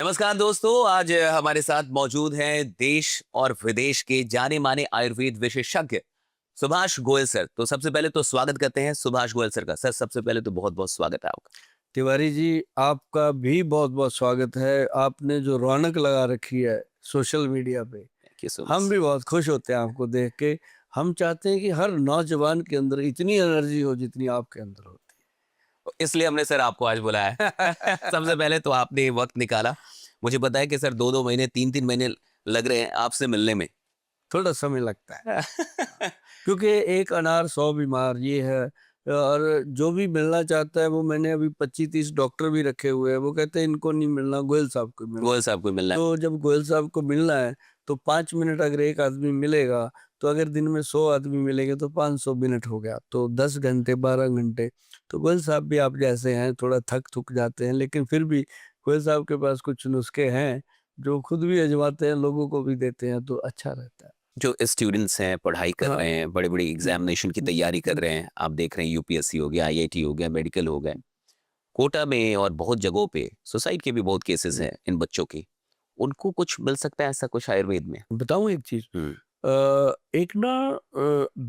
नमस्कार दोस्तों, आज हमारे साथ मौजूद हैं देश और विदेश के जाने माने आयुर्वेद विशेषज्ञ सुभाष गोयल सर। तो सबसे पहले तो स्वागत करते हैं सुभाष गोयल सर का। सर सबसे पहले तो बहुत बहुत स्वागत है आपका। तिवारी जी, आपका भी बहुत बहुत स्वागत है। आपने जो रौनक लगा रखी है सोशल मीडिया पे, थैंक यू सो हम मच। भी बहुत खुश होते हैं आपको देख के। हम चाहते हैं कि हर नौजवान के अंदर इतनी एनर्जी हो जितनी आपके अंदर होती इसलिए हमने सर आपको आज बुलाया है। है। सबसे पहले तो आपने वक्त निकाला। मुझे पता है कि सर 2-2 महीने 3-3 महीने लग रहे हैं आपसे मिलने में। थोड़ा समय लगता है क्योंकि एक अनार 100 बीमार ये है। और जो भी मिलना चाहता है वो, मैंने अभी 25-30 डॉक्टर भी रखे हुए हैं, वो कहते हैं इनको नहीं मिलना, गोयल साहब को मिलना। गोयल साहब को मिलना है। तो जब गोयल साहब को मिलना है तो 5 मिनट अगर एक आदमी मिलेगा, तो अगर दिन में 100 आदमी मिलेंगे तो 500 मिनट हो गया, तो 10 घंटे 12 घंटे। तो गोयल साहब भी आप जैसे हैं, थोड़ा थक थुक जाते हैं, लेकिन फिर भी गोयल साहब के पास कुछ नुस्खे हैं जो खुद भी आजमाते हैं, लोगों को भी देते हैं, तो अच्छा रहता है। जो स्टूडेंट्स हैं, पढ़ाई कर हाँ। रहे हैं, बड़ी बड़ी एग्जामिनेशन की तैयारी कर रहे हैं, आप देख रहे हैं यूपीएससी हो गया, आईआईटी हो गया, मेडिकल हो गए, कोटा में और बहुत जगहों पे सुसाइड के भी बहुत केसेस हैं इन बच्चों की। उनको कुछ मिल सकता है ऐसा कुछ आयुर्वेद में? बताऊं एक चीज, हम्म। एक ना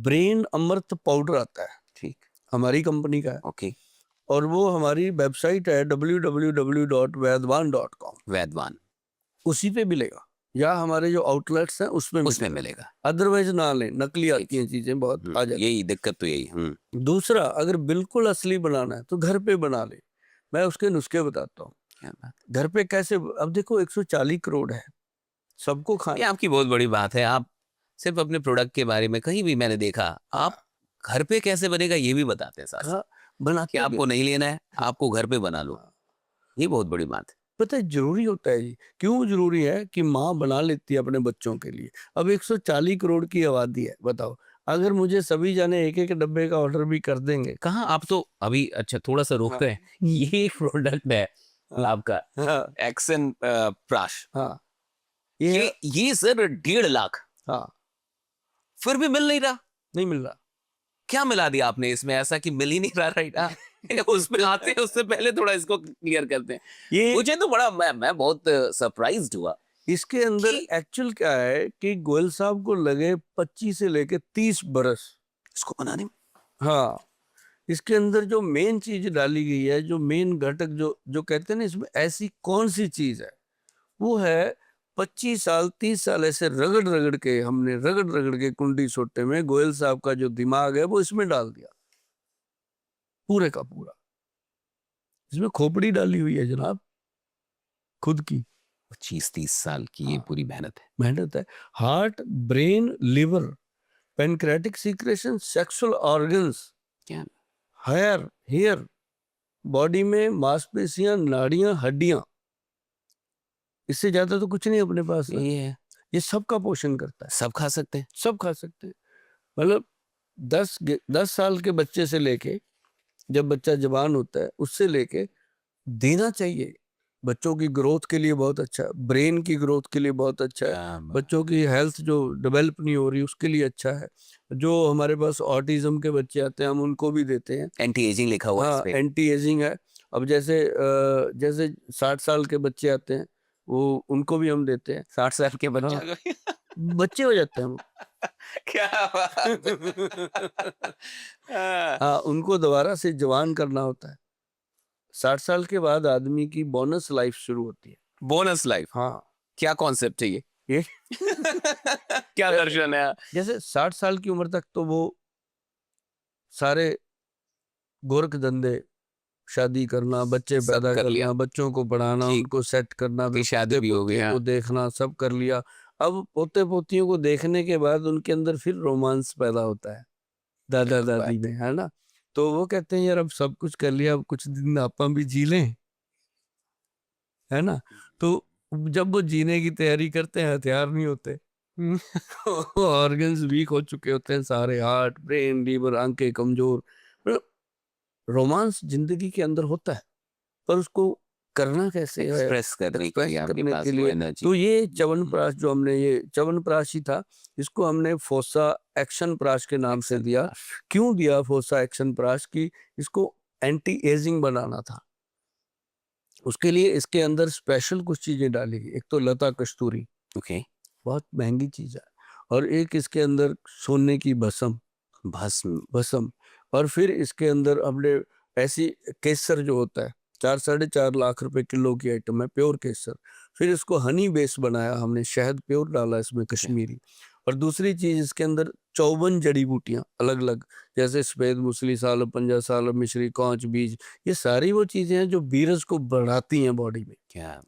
ब्रेन अमृत पाउडर आता है, ठीक। हमारी कंपनी का है, ओके। और वो हमारी वेबसाइट है www.vaidwan.com, वैदवान उसी पे मिलेगा, या हमारे जो आउटलेट्स हैं उसमें उसमें मिलेगा। मिलेगा। अदरवाइज ना लें, नकली ठीक। आती हैं चीजें, बहुत आ जाती यही दिक्कत तो यही। हैं। दूसरा, अगर बिल्कुल असली बनाना है तो घर पे बना ले। मैं उसके नुस्खे बताता हूँ। क्या बात। घर पे कैसे, अब देखो 140 करोड़ है, सबको ये खाना। आपकी बहुत बड़ी बात है। आप सिर्फ अपने प्रोडक्ट के बारे में कहीं भी मैंने देखा, आप घर पे कैसे बनेगा ये भी बताते हैं साथ साथ। हाँ, कि बनाते भी आपको नहीं लेना है, आपको घर पे बना लो। हाँ। ये बहुत बड़ी बात है। पता है जरूरी होता है जी, क्यों जरूरी है कि माँ बना लेती है अपने बच्चों के लिए। अब 140 करोड़ की आबादी है, बताओ, अगर मुझे सभी जाने एक एक डब्बे का ऑर्डर भी कर देंगे। कहाँ आप तो अभी अच्छा थोड़ा सा रोकते हैं। ये प्रोडक्ट है हाँ आपका हाँ एक्सन प्राश। हाँ, ये ये सर 1.5 लाख, हाँ, फिर भी मिल नहीं रहा। नहीं मिल रहा। क्या मिला दिया आपने इसमें ऐसा कि मिल ही नहीं रहा? राइट। उसमें आते हैं, उससे पहले थोड़ा इसको क्लियर करते हैं। ये मुझे तो बड़ा मैं बहुत सरप्राइज्ड हुआ इसके अंदर कि एक्चुअल क्या है कि गोयल साहब को लगे 25 से लेके 30 बरस। इसको बनाने में हाँ, इसके अंदर जो मेन चीज डाली गई है, जो मेन घटक, जो जो कहते हैं ना, इसमें ऐसी कौन सी चीज है, वो है 25 साल 30 साल ऐसे रगड़ रगड़ के, हमने रगड़ रगड़ के कुंडी सोटे में गोयल साहब का जो दिमाग है वो इसमें डाल दिया, पूरे का पूरा। इसमें खोपड़ी डाली हुई है जनाब, खुद की। 25-30 साल की ये हाँ, पूरी मेहनत है। मेहनत है। Heart, brain, liver, pancreatic secretion, sexual organs, क्या? हेयर, बॉडी में मांसपेशियां, नाड़ियां, हड्डियां, इससे ज्यादा तो कुछ नहीं अपने पास है। ये है, ये सब का पोषण करता है, सब खा सकते हैं। सब खा सकते हैं। मतलब 10 साल के बच्चे से लेके, जब बच्चा जवान होता है उससे लेके, देना चाहिए। बच्चों की ग्रोथ के लिए बहुत अच्छा है, ब्रेन की ग्रोथ के लिए बहुत अच्छा है, क्या बात। बच्चों की हेल्थ जो डेवलप नहीं हो रही उसके लिए अच्छा है। जो हमारे पास ऑटिज्म के बच्चे आते हैं हम उनको भी देते हैं। एंटी एजिंग लिखा हुआ है इस हाँ, पे। एंटी एजिंग है। अब जैसे 60 साल के बच्चे आते हैं, वो उनको भी हम देते हैं। 60 साल के बच्चा हाँ, को। बच्चे हो जाते हैं वो। क्या बात। हाँ, उनको दोबारा से जवान करना होता है। 60 साल के बाद आदमी की बोनस लाइफ शुरू होती है। बोनस लाइफ हाँ, क्या कॉन्सेप्ट है ये? ये क्या दर्शन है? जैसे 60 साल की उम्र तक तो वो सारे गोरख धंधे, शादी करना, बच्चे सब पैदा कर लिया। करना, बच्चों को पढ़ाना, ठीक। उनको सेट करना, की फिर शादी पोते भी हो गई। पोतियों हाँ। को देखना, सब कर लिया। अब पोते पोतियों को देखने के बाद उनके अंदर फिर रोमांस पैदा होता है, दादा क्या दादी बात में, है ना। तो वो कहते हैं यार अब सब कुछ कर लिया, अब कुछ दिन आपा भी जी लें, है ना। तो जब वो जीने की तैयारी करते हैं, हथियार नहीं होते। ऑर्गन्स वीक हो चुके होते हैं सारे, हार्ट, ब्रेन, लीवर, आंखें कमजोर। रोमांस जिंदगी के अंदर होता है, पर उसको करना कैसे है, एक्सप्रेस करने के लिए एक्सप्रेस आपके करने के पास वो लिए। एनर्जी। तो ये च्यवनप्राश जो हमने, ये च्यवनप्राश ही था, इसको हमने फोसा एक्शन प्राश के नाम से दिया। क्यों दिया फोसा एक्शन प्राश की? इसको एंटी एजिंग बनाना था। उसके लिए इसके अंदर स्पेशल कुछ चीजें डाली गई। एक तो लता कस्तूरी, ओके। बहुत महंगी चीज है, और एक इसके अंदर सोने की भस्म, भस्म। भस्म, और फिर इसके अंदर हमने ऐसी केसर जो होता है 4-4.5 लाख रुपए किलो की आइटम है, प्योर केसर। फिर इसको हनी बेस बनाया हमने, शहद प्योर डाला इसमें कश्मीरी। और दूसरी चीज इसके अंदर 54 जड़ी बूटियां अलग अलग, जैसे सफेद मूसली सालब, पंजा सालब, मिश्री, कौच, बीज, ये सारी वो चीजें हैं जो बीरज को बढ़ाती हैं बॉडी में। क्या?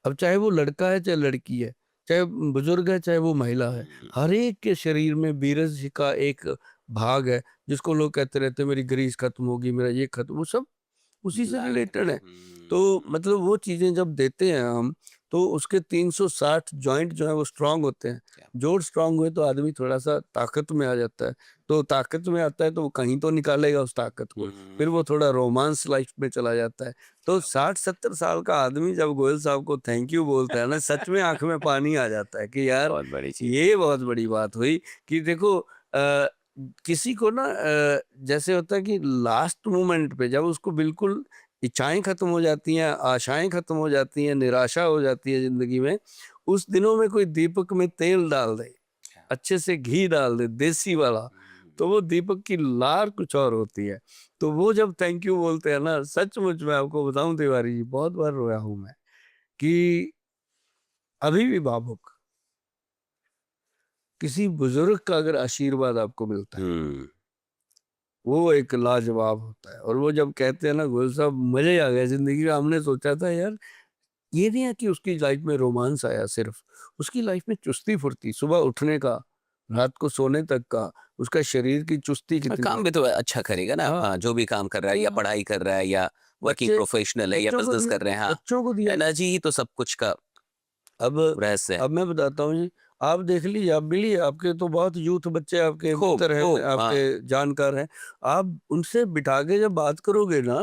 अब चाहे वो लड़का है चाहे लड़की है, चाहे बुजुर्ग है चाहे वो महिला है, हर एक के शरीर में बीरज का एक भाग है, जिसको लोग कहते रहते हैं मेरी ग्रीस खत्म होगी, मेरा ये खत्म, वो सब उसी से रिलेटेड है। तो मतलब वो चीजें जब देते हैं हम, तो उसके 360 जॉइंट जो है वो स्ट्रांग होते हैं। जोड़ स्ट्रांग हुए तो आदमी थोड़ा सा ताकत में आ जाता है, तो ताकत में आता है तो वो कहीं तो निकालेगा उस ताकत को, फिर वो थोड़ा रोमांस लाइफ में चला जाता है। तो 60-70 साल का आदमी जब गोयल साहब को थैंक यू बोलता है ना, सच में आंख में पानी आ जाता है कि यार बहुत बड़ी चीज। ये बहुत बड़ी बात हुई कि देखो किसी को ना जैसे होता है कि लास्ट मोमेंट पे जब उसको बिल्कुल इच्छाएं खत्म हो जाती हैं, आशाएं खत्म हो जाती हैं, निराशा हो जाती है जिंदगी में, उस दिनों में कोई दीपक में तेल डाल दे, अच्छे से घी डाल दे देसी वाला, तो वो दीपक की लार कुछ और होती है। तो वो जब थैंक यू बोलते हैं ना, सचमुच मैं आपको बताऊं तिवारी जी, बहुत बार रोया हूं मैं कि अभी भी भावुक, किसी बुजुर्ग का अगर आशीर्वाद आपको मिलता है वो एक लाजवाब होता है। और वो जब कहते हैं ना गोयल साहब मजे आ गए जिंदगी में, हमने सोचा था यार ये नहीं है कि उसकी लाइफ में रोमांस आया, सिर्फ उसकी लाइफ में चुस्ती फुर्ती, सुबह उठने का रात को सोने तक का, उसका शरीर की चुस्ती और कितनी काम भी तो अच्छा करेगा ना। हाँ। हाँ, जो भी काम कर रहा है या हाँ। पढ़ाई कर रहा है या वर्किंग बच्चे प्रोफेशनल है या बच्चों को बिजनेस दिया, कर रहे हैं, हाँ, बच्चों को दिया। एनर्जी ही तो सब कुछ का अब रहस्य है। अब मैं बताता हूँ जी, आप देख लीजिए, आप मिलिए, आपके तो बहुत यूथ बच्चे आपके खूब मित्र हैं, खूब, हाँ। आपके जानकार हैं, आप उनसे बिठा के जब बात करोगे ना,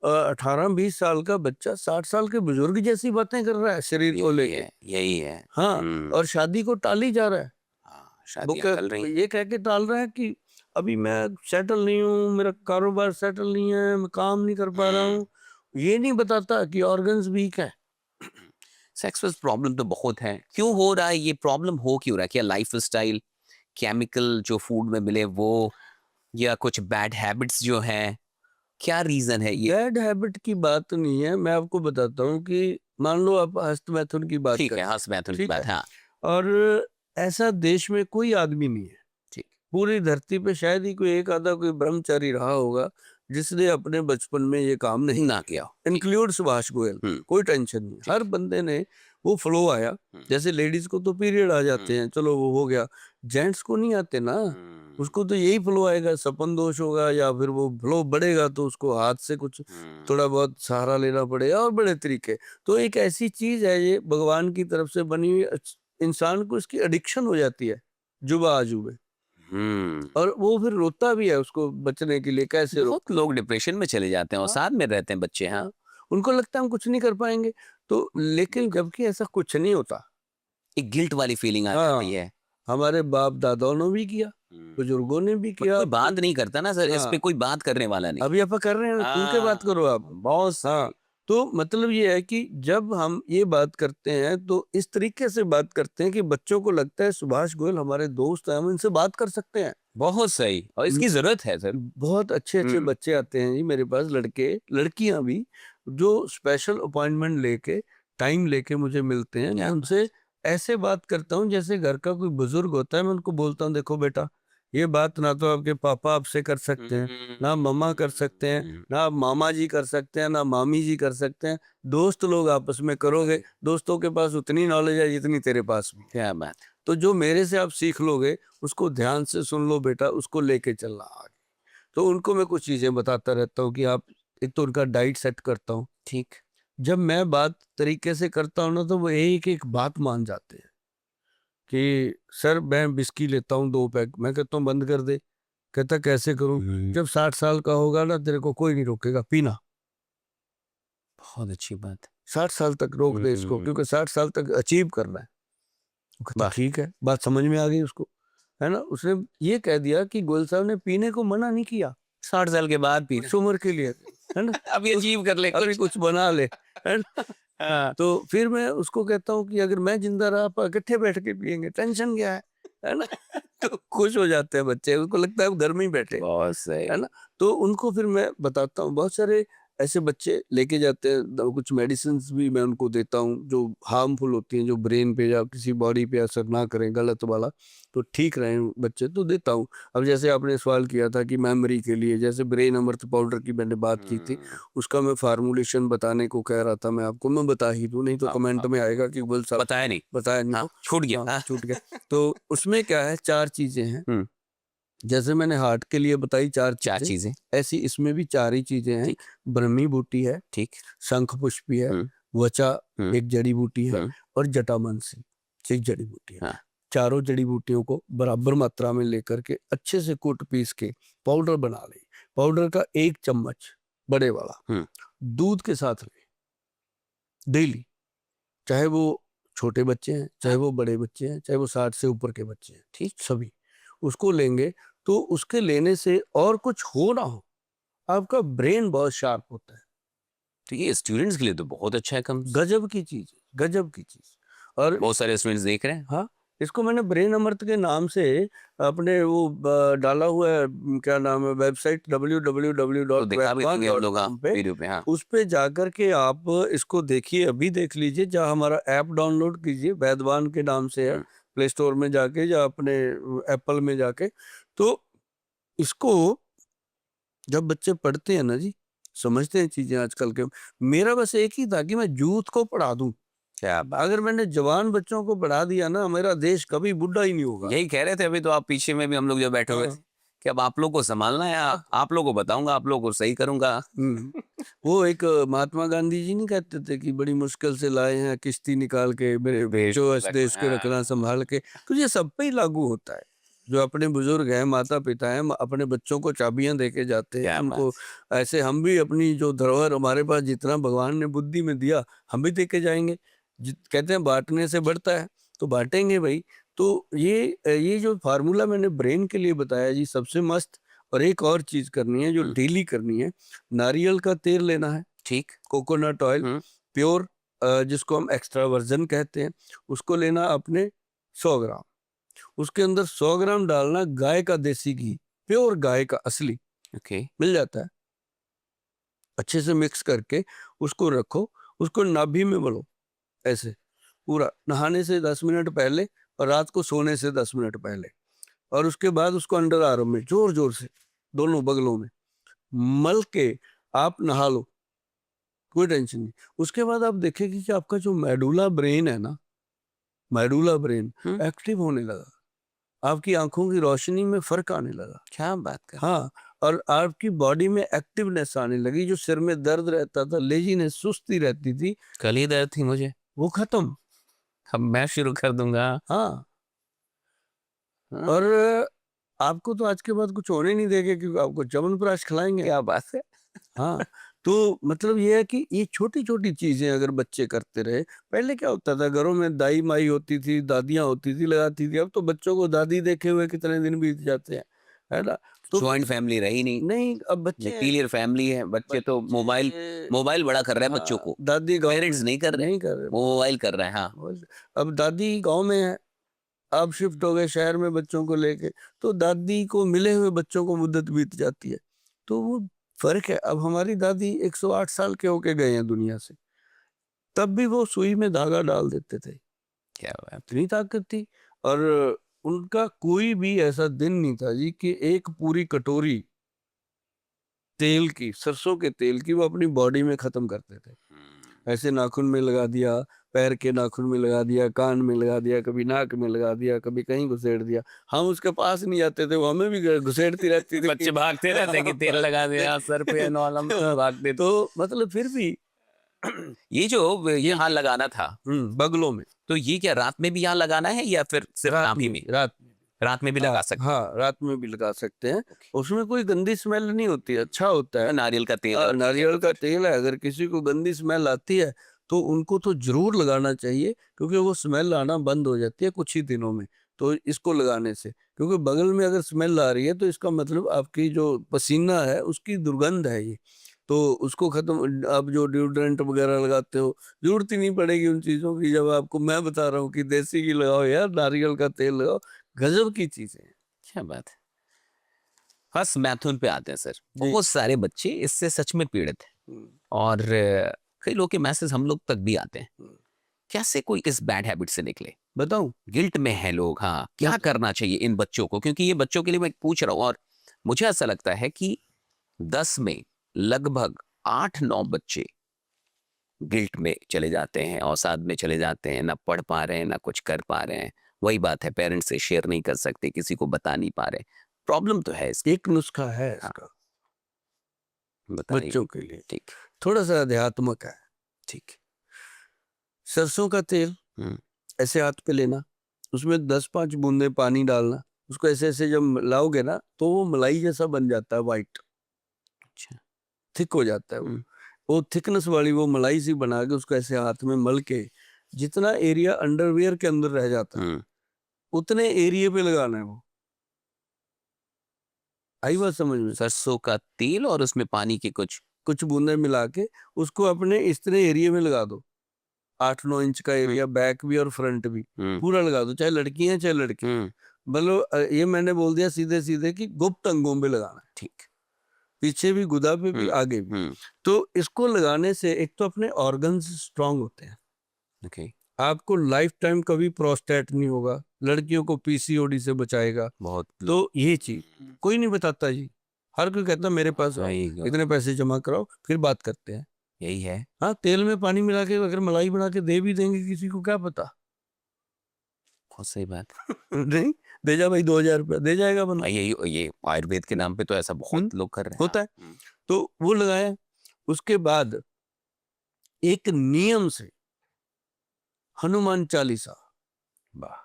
18-20 साल का बच्चा 60 साल के बुजुर्ग जैसी बातें कर रहा है शरीर को यही लेके। है, यही है। हाँ, और शादी को टाली जा रहा है। हाँ, वो शादियां टल रही। ये कह के टाल रहा है कि अभी मैं सेटल नहीं हूँ, मेरा कारोबार सेटल नहीं है, मैं काम नहीं कर पा रहा हूँ। ये नहीं बताता कि ऑर्गन्स वीक है। सेक्स में प्रॉब्लम तो बहुत है। क्यों हो रहा है ये प्रॉब्लम, हो क्यों रहा है? क्या लाइफ स्टाइल, केमिकल जो फूड में मिले वो, या कुछ बैड हैबिट्स जो हैं, क्या रीजन है ये? बैड हैबिट की बात नहीं है, मैं आपको बताता हूँ कि मान लो आप हस्तमैथुन की बात ठीक है, करें, हाँ, मैथुन की ठीक बात, है, हाँ। और ऐसा देश में कोई आदमी नहीं है, ठीक। पूरी धरती पे शायद ही कोई एक आधा कोई ब्रह्मचारी रहा होगा जिसने अपने बचपन में ये काम नहीं ना किया, किया हो। इंक्लूड सुभाष गोयल। हम्म। कोई टेंशन नहीं, ठीक। हर बंदे ने वो फ्लो आया। जैसे लेडीज को तो पीरियड आ जाते हैं, चलो वो हो गया, जेंट्स को नहीं आते ना, उसको तो यही फ्लो आएगा, सपन दोष होगा या फिर वो फ्लो बढ़ेगा तो उसको हाथ से कुछ थोड़ा बहुत सहारा लेना पड़ेगा, और बड़े तरीके। तो एक ऐसी चीज है ये भगवान की तरफ से बनी हुई, इंसान को इसकी एडिक्शन हो जाती है जुबा आजुबे, हम्म। और वो फिर रोता भी है उसको बचने के लिए, कैसे रो। बहुत लोग डिप्रेशन में चले जाते हैं और हाँ, साथ में रहते हैं बच्चे, हाँ। हाँ, उनको लगता है हम कुछ नहीं कर पाएंगे, तो लेकिन जबकि ऐसा कुछ नहीं होता। एक गिल्ट वाली फीलिंग आ जाती हाँ, है। हमारे बाप दादाओं ने भी किया, बुजुर्गों ने भी बट किया। कोई बात नहीं करता ना सर, इस पे हाँ, कोई बात करने वाला नहीं। अभी आप कर रहे हैं ना, खुल के बात करो आप। बहुत हाँ, सही। तो मतलब ये है कि जब हम ये बात करते हैं तो इस तरीके से बात करते हैं कि बच्चों को लगता है सुभाष गोयल हमारे दोस्त हैं, हम इनसे बात कर सकते हैं। बहुत सही, और इसकी जरूरत है सर। बहुत अच्छे अच्छे बच्चे आते हैं जी मेरे पास, लड़के लड़कियां भी, जो स्पेशल अपॉइंटमेंट लेके टाइम लेके मुझे मिलते हैं। मैं क्या उनसे ऐसे बात करता हूँ जैसे घर का कोई बुजुर्ग होता है। मैं उनको बोलता हूँ देखो बेटा, ये बात ना तो आपके पापा आपसे कर सकते हैं, ना मम्मा कर सकते हैं, ना आप मामा जी कर सकते हैं, ना मामी जी कर सकते हैं, दोस्त लोग आपस में करोगे। दोस्तों के पास उतनी नॉलेज है जितनी तेरे पास भी। क्या बात। तो जो मेरे से आप सीख लोगे उसको ध्यान से सुन लो बेटा, उसको लेके चलना आगे। तो उनको मैं कुछ चीजें बताता रहता हूँ कि आप, एक तो उनका डाइट सेट करता हूँ। ठीक। जब मैं बात तरीके से करता हूँ ना तो वो एक एक बात मान जाते हैं कि सर मैं बिस्की लेता हूँ 2 पैक, मैं कहता हूँ बंद कर दे, कहता कैसे करूँ, जब 60 साल का होगा ना तेरे को कोई नहीं रोकेगा, पीना। बहुत अच्छी बात। 60 साल तक रोक दे इसको, क्योंकि 60 साल तक अचीव करना है। वो कहता वाह। ठीक है, बात समझ में आ गई उसको, है ना। उसने ये कह दिया कि गोयल साहब ने पीने को मना नहीं किया, 60 साल के बाद भी उस उम्र के लिए। है ना? अभी अचीव कर ले अभी कुछ बना ले, है ना? हाँ, तो फिर मैं उसको कहता हूँ कि अगर मैं जिंदा रहा आप इकट्ठे बैठ के पियेंगे, टेंशन क्या है ना? तो खुश हो जाते हैं बच्चे, उनको लगता है वो घर में ही बैठे, बहुत है सही। ना? तो उनको फिर मैं बताता हूँ, बहुत सारे ऐसे बच्चे लेके जाते हैं, कुछ मेडिसिन्स भी मैं उनको देता हूँ जो हार्मफुल होती हैं, जो ब्रेन पे या किसी बॉडी पे असर ना करें गलत वाला, तो ठीक रहें बच्चे, तो देता हूँ। अब जैसे आपने सवाल किया था कि मेमोरी के लिए, जैसे ब्रेन अमृत पाउडर की मैंने बात की थी, हम्म, उसका मैं फार्मूलेशन बताने को कह रहा था, मैं आपको मैं बता ही दूं, नहीं तो हाँ, कमेंट हाँ, में आएगा कि बोल साहब बताया नहीं। बताया नहीं हाँ, तो। छूट गया। हाँ, हाँ, छूट गया। तो उसमें क्या है, 4 चीजें हैं। हम्म, जैसे मैंने हार्ट के लिए बताई 4 चार चीजें, चीजें। ऐसी इसमें भी 4 ही चीजें हैं। ठीक, ब्रह्मी बूटी है, ठीक। शंख पुष्पी है, हम्म, वचा हम्म, एक जड़ी बूटी है, हम्म, और जटामांसी एक जड़ी बूटी है। हाँ, चारों जड़ी बूटियों को बराबर मात्रा में लेकर के अच्छे से कूट पीस के पाउडर बना ले। पाउडर का 1 चम्मच बड़े वाला हम्म, दूध के साथ ले डेली, चाहे वो छोटे बच्चे हैं, चाहे हाँ, वो बड़े बच्चे हैं, चाहे वो 60 से ऊपर के बच्चे हैं, ठीक। सभी उसको लेंगे। तो उसके लेने से और कुछ हो ना हो, आपका ब्रेन बहुत शार्प होता है। तो ये स्टूडेंट्स के लिए तो बहुत अच्छा है, कम गजब की चीज है, गजब की चीज। और बहुत सारे स्टूडेंट्स देख रहे हैं। हाँ, इसको मैंने ब्रेन अमृत के नाम से अपने वो डाला हुआ है, क्या नाम है, वेबसाइट तो दिखा भी देंगे हम लोग, हाँ, www.वैदवान.com पे। वीडियो पे, हाँ। उस पे जाकर के आप इसको देखिए, अभी देख लीजिए, जहाँ हमारा ऐप डाउनलोड कीजिए, वैदवान के नाम से है, हम्म, प्ले स्टोर में जाके या अपने एप्पल में जाके। तो इसको जब बच्चे पढ़ते हैं ना जी, समझते हैं चीजें आजकल के। मेरा बस एक ही था कि मैं यूथ को पढ़ा दूं। क्या बात। अगर मैंने जवान बच्चों को पढ़ा दिया ना, मेरा देश कभी बुढ़ा ही नहीं होगा। यही कह रहे थे अभी तो आप पीछे में भी, हम लोग जो बैठे हुए थे, हाँ, कि अब आप लोग को संभालना है, हाँ। आप लोग को बताऊंगा, आप लोग को सही करूंगा। हम्म। वो एक महात्मा गांधी जी नहीं कहते थे कि बड़ी मुश्किल से लाए हैं किश्ती निकाल के, मेरे देश जो को इस रखना, देश को रखना हाँ। संभाल के। तो ये सब पे ही लागू होता है। जो अपने बुजुर्ग हैं, माता पिता हैं, अपने बच्चों को चाबियां देके जाते हैं क्या बात। उनको। ऐसे हम भी अपनी जो धरोहर हमारे पास जितना भगवान ने बुद्धि में दिया, हम भी देके जाएंगे। कहते हैं बांटने से बढ़ता है, तो बांटेंगे भाई। तो ये जो फार्मूला मैंने ब्रेन के लिए बताया जी, सबसे मस्त। और एक और चीज करनी है जो हम्म, डेली करनी है, नारियल का तेल लेना है, ठीक। कोकोनट ऑयल हम्म, प्योर, जिसको हम एक्स्ट्रा वर्जन कहते हैं, उसको लेना आपने 100 ग्राम। उसके अंदर 100 ग्राम डालना गाय का देसी घी, प्योर गाय का असली, ओके। मिल जाता है। अच्छे से मिक्स करके उसको रखो, उसको नाभि में मलो, ऐसे पूरा, नहाने से 10 मिनट पहले और रात को सोने से 10 मिनट पहले। और उसके बाद उसको अंडर आर्म में जोर जोर से दोनों बगलों में मल के आप नहा लो, कोई टेंशन नहीं। उसके बाद आप देखेंगे कि आपका जो मेडुला ब्रेन है ना, मेडुला ब्रेन हम्म, एक्टिव होने लगा, आपकी आंखों की रोशनी में फर्क आने लगा। क्या बात कर। हाँ, और आपकी बॉडी में एक्टिवनेस आने लगी। जो सिर में दर्द रहता था, लेजीनेस, सुस्ती रहती थी, कल ही दर्द थी मुझे, वो खत्म। अब मैं शुरू कर दूंगा। हाँ, हाँ, और आपको तो आज के बाद कुछ होने नहीं देंगे, क्योंकि आपको च्यवनप्राश खिलाएंगे। क्या बात है। हाँ, तो मतलब ये है कि ये छोटी छोटी चीजें अगर बच्चे करते रहे। पहले क्या होता था, घरों में दाई माई होती थी, दादियां होती थी, लगाती थी। अब तो बच्चों को दादी देखे हुए कितने दिन बीत जाते हैं, है ना? तो ज्वाइंट फैमिली रही नहीं, नहीं, अब बच्चे न्यूक्लियर फैमिली है। बच्चे तो मोबाइल, बच्चे मोबाइल बड़ा कर रहा है बच्चों हाँ, को। दादी गांव में पेरेंट्स नहीं कर रहे, नहीं कर रहे। वो मोबाइल कर रहे हैं, हाँ। अब दादी गांव में है, आप शिफ्ट हो गए शहर में बच्चों को लेके, तो दादी को मिले हुए बच्चों को मुद्दत बीत जाती है। तो वो फर्क है। अब हमारी दादी 108 साल के होके गए हैं दुनिया से, तब भी वो सुई में धागा डाल देते थे, क्या बात। इतनी ताकत थी। और उनका कोई भी ऐसा दिन नहीं था जी कि एक पूरी कटोरी तेल की, सरसों के तेल की, वो अपनी बॉडी में खत्म करते थे। ऐसे नाखून में लगा दिया, पैर के नाखून में लगा दिया, कान में लगा दिया, कभी नाक में लगा दिया, कभी कहीं घुसेड़ दिया। हम उसके पास नहीं जाते थे, वो हमें भी घुसेड़ती रहती थी बच्चे भागते रहते हैं कि तेल लगा दिया सर पे, नॉलम भागते। तो मतलब फिर भी ये जो ये यहाँ लगाना था, बगलों में, तो ये क्या रात में भी यहाँ लगाना है या फिर सिर्फ रात नाभि में में? भी, रात में भी। रात में भी हाँ लगा सकते हाँ, रात में भी लगा सकते हैं। हैं। उसमें कोई गंदी स्मेल नहीं होती, अच्छा होता है। नारियल का तेल अगर मिल जाए नारियल तो का फिर। तेल है, अगर किसी को गंदी स्मेल आती है तो उनको तो जरूर लगाना चाहिए, क्योंकि वो स्मेल आना बंद हो जाती है कुछ ही दिनों में, तो इसको लगाने से। क्योंकि बगल में अगर स्मेल आ रही है तो इसका मतलब आपकी जो पसीना है उसकी दुर्गंध है ये। तो उसको खत्म, आप जो डिओड्रेंट वगैरह लगाते हो जरूरत ही नहीं पड़ेगी उन चीजों की। जब आपको मैं बता रहा हूँ कि देसी घी लगाओ यार, नारियल का तेल लगाओ, गजब की चीजें हैं। क्या बात है। फर्स्ट मैथुन पे आते हैं सर। जी। बहुत सारे बच्चे इससे सच में पीड़ित हैं हम्म, और कई लोग के मैसेज हम लोग तक भी आते हैं। हम्म। कैसे कोई इस बैड हैबिट से निकले? बताऊं? गिल्ट में है लोग, हाँ, क्या बत- करना चाहिए इन बच्चों को? क्योंकि ये बच्चों के लिए मैं पूछ रहा हूँ और मुझे ऐसा लगता है कि 10 में लगभग 8-9 बच्चे गिल्ट में चले जाते हैं, अवसाद में चले जाते हैं, ना पढ़ पा रहे हैं, ना कुछ कर पा रहे हैं। वही बात है, पेरेंट्स से शेयर नहीं कर सकते, किसी को बता नहीं पा रहे। प्रॉब्लम तो है इसकी। एक नुस्खा है हाँ, इसका बताइए। बच्चों के लिए, ठीक। थोड़ा सा अध्यात्मक है। ठीक। सरसों का तेल हम्म। ऐसे हाथ पे लेना, उसमें 10-5 बूंदे पानी डालना, उसको ऐसे ऐसे जब लाओगे ना तो वो मलाई जैसा बन जाता है, वाइट अच्छा। थिक हो जाता है हम्म। वो थिकनेस वाली वो मलाई सी बना के उसको ऐसे हाथ में मल के, जितना एरिया अंडरवियर के अंदर रह जाता है हम्म। उतने एरिया पे लगाना है वो। आई बात समझ में? सरसों का तेल और उसमें पानी के कुछ। कुछ बूंदे मिला के उसको अपने इतने एरिया में लगा दो, 8-9 इंच का एरिया, बैक भी और फ्रंट भी हम्म। पूरा लगा दो, चाहे लड़की है चाहे लड़के हैं। हम्म। बोलो ये मैंने बोल दिया सीधे सीधे कि गुप्त अंगों पे लगाना है, ठीक। पीछे भी, गुदा पे भी, हम्म। आगे भी। हम्म। तो इसको लगाने से एक तो अपने ऑर्गन्स स्ट्रांग होते हैं, ओके। आपको लाइफ टाइम कभी प्रोस्टेट नहीं होगा, लड़कियों को पीसीओडी से बचाएगा। बहुत। तो ये चीज कोई नहीं बताता जी, हर कोई कहता मेरे पास आओ, सही। इतने पैसे जमा कराओ फिर बात करते हैं। यही है। हाँ, तेल में पानी मिला के अगर मलाई बना के दे भी देंगे किसी को, क्या पता। बहुत सही बात। नहीं, दे जा भाई 2,000 रुपया, दे जाएगा बंदा। ये आयुर्वेद के नाम पे तो ऐसा बहुत लोग कर रहे हैं। होता है। हाँ। तो वो लगाया, उसके बाद एक नियम से हनुमान चालीसा, वाह।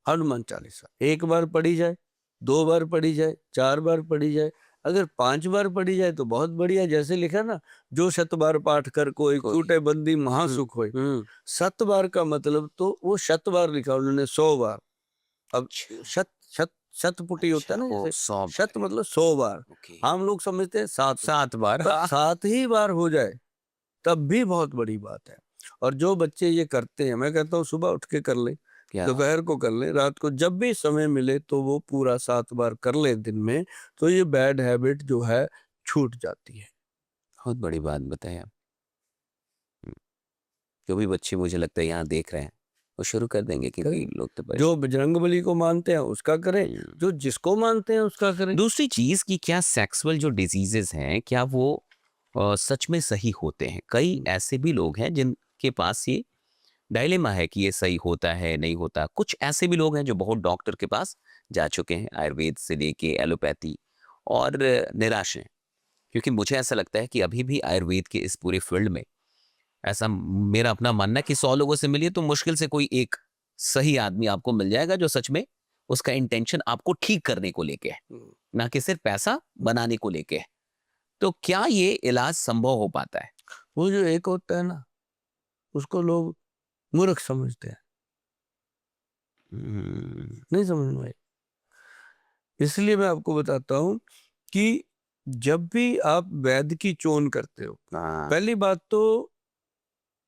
हनुमान चालीसा एक बार पढ़ी जाए, 2 बार पढ़ी जाए, 4 बार पढ़ी जाए, अगर 5 बार पढ़ी जाए तो बहुत बढ़िया। जैसे लिखा ना, जो 7 बार पाठ कर कोई टूटे बंदी महासुख होए। 7 बार का मतलब तो वो 7 बार लिखा उन्होंने, 100 बार। अब शत शत शतपुटी होता है ना, ओ, जैसे 100 शत मतलब 100 बार। ओके। हम लोग समझते हैं 7 7 बार। पर 7 ही बार हो जाए तब भी बहुत बड़ी बात है। और जो बच्चे ये करते हैं, मैं कहता हूँ सुबह उठ के कर ले, क्या? दोपहर को कर ले, रात को, जब भी समय मिले तो वो पूरा 7 बार कर ले दिन में, तो ये बैड हैबिट जो है छूट जाती है। बहुत बड़ी बात बताई आप। जो भी बच्चे मुझे लगता है यहाँ देख रहे हैं वो शुरू कर देंगे, क्योंकि लोग तो जो बजरंगबली को मानते हैं उसका करें, जो जिसको मानते हैं उसका करें। दूसरी चीज की, क्या सेक्सुअल जो डिजीजेस हैं क्या वो सच में सही होते हैं? कई ऐसे भी लोग हैं जिनके पास ये डायलेमा है कि ये सही होता है नहीं होता। कुछ ऐसे भी लोग हैं जो बहुत डॉक्टर के पास जा चुके हैं, आयुर्वेद से लेके एलोपैथी, और निराश हैं। क्योंकि मुझे ऐसा लगता है कि अभी भी आयुर्वेद के इस पूरे फील्ड में, ऐसा मेरा अपना मानना है कि 100 लोगों से मिलिए तो मुश्किल से कोई एक सही आदमी आपको मिल जाएगा जो सच में उसका इंटेंशन आपको ठीक करने को लेके है, ना कि सिर्फ पैसा बनाने को लेके है। तो क्या ये इलाज संभव हो पाता है? वो जो एक होता है ना, उसको लोग मूर्ख समझते हैं, नहीं समझ में आई। इसलिए मैं आपको बताता हूं कि जब भी आप वैद्य की चोन करते हो, हाँ। पहली बात तो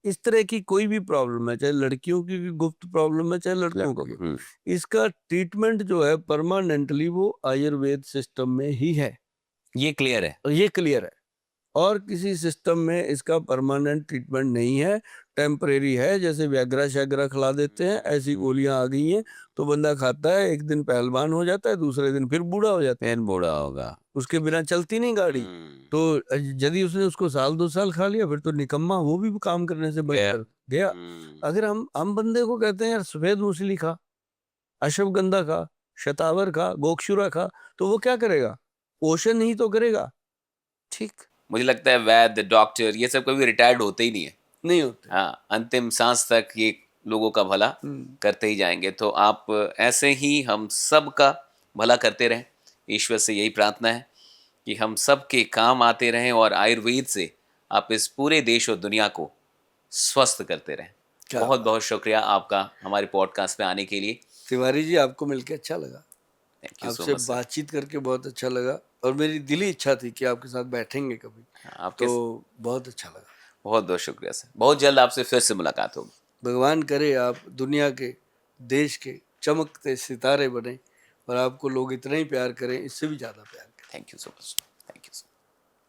इस तरह की कोई भी प्रॉब्लम है, चाहे लड़कियों की भी गुप्त प्रॉब्लम है चाहे लड़कों की, इसका ट्रीटमेंट जो है परमानेंटली वो आयुर्वेद सिस्टम में ही है। ये क्लियर है। ये क्लियर है। और किसी सिस्टम में इसका परमानेंट ट्रीटमेंट नहीं है, टेम्परेरी है। जैसे व्याग्रा शैग्रा खिला देते हैं, ऐसी गोलियां आ गई हैं, तो बंदा खाता है, एक दिन पहलवान हो जाता है, दूसरे दिन फिर बूढ़ा हो जाता है, फिर बूढ़ा होगा। उसके बिना चलती नहीं गाड़ी। तो यदि उसने उसको साल 2 साल खा लिया फिर तो निकम्मा, वो भी काम करने से गया। बच गया। अगर हम बंदे को कहते हैं यार सफेद मूसली खा, अश्वगंधा खा, शतावर खा, गोक्षुरा खा, तो वो क्या करेगा? पोषण ही तो करेगा। ठीक। मुझे लगता है वैद्य, डॉक्टर, ये सब कभी रिटायर्ड होते ही नहीं है। नहीं होते। हाँ, अंतिम सांस तक ये लोगों का भला करते ही जाएंगे। तो आप ऐसे ही हम सब का भला करते रहें। ईश्वर से यही प्रार्थना है कि हम सब के काम आते रहें और आयुर्वेद से आप इस पूरे देश और दुनिया को स्वस्थ करते रहें। बहुत बहुत शुक्रिया आपका हमारे पॉडकास्ट पे आने के लिए। तिवारी जी, आपको मिलके अच्छा लगा। थैंक यू सो आपसे मच सर। बातचीत करके बहुत अच्छा लगा और मेरी दिली इच्छा थी कि आपके साथ बैठेंगे कभी, आपके तो बहुत अच्छा लगा। बहुत बहुत शुक्रिया सर, बहुत जल्द आपसे फिर से मुलाकात होगी। भगवान करे आप दुनिया के, देश के चमकते सितारे बने और आपको लोग इतना ही प्यार करें, इससे भी ज़्यादा प्यार करें। Thank you so much.